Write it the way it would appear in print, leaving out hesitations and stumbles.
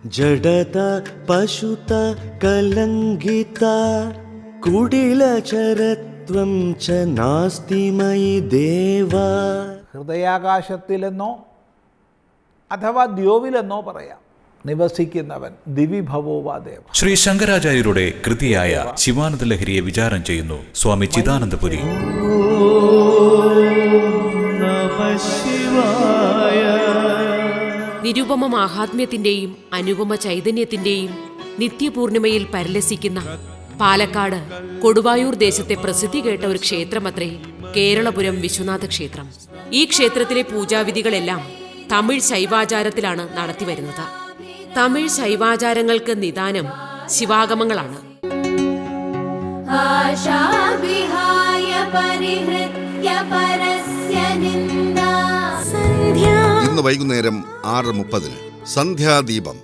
ജഡത പശുത കലങ്കിത കുടിലചരത്വം ച നാസ്തി മയി ദേവ. ഹൃദയാകാശത്തിലെന്നോ അഥവാ ദ്യോവിലെന്നോ പറയാം നിവസിക്കുന്നവൻ ദിവിഭവോവാദേവ. ശ്രീ ശങ്കരാചാര്യരുടെ കൃതിയായ ശിവാനന്ദ ലഹരിയെ വിചാരം ചെയ്യുന്നു സ്വാമി ചിദാനന്ദപുരി. നിരുപമ മാഹാത്മ്യത്തിന്റെയും അനുപമ ചൈതന്യത്തിന്റെയും നിത്യപൂർണിമയിൽ പരിലസിക്കുന്ന പാലക്കാട് കൊടുവായൂർ ദേശത്തെ പ്രസിദ്ധി കേട്ട ഒരു ക്ഷേത്രമത്രേ കേരളപുരം വിശ്വനാഥ ക്ഷേത്രം. ഈ ക്ഷേത്രത്തിലെ പൂജാവിധികളെല്ലാം തമിഴ് ശൈവാചാരത്തിലാണ് നടത്തിവരുന്നത്. തമിഴ് ശൈവാചാരങ്ങൾക്ക് നിദാനം ശിവാഗമങ്ങളാണ്. ഇന്ന് വൈകുന്നേരം 6:30 സന്ധ്യാദീപം.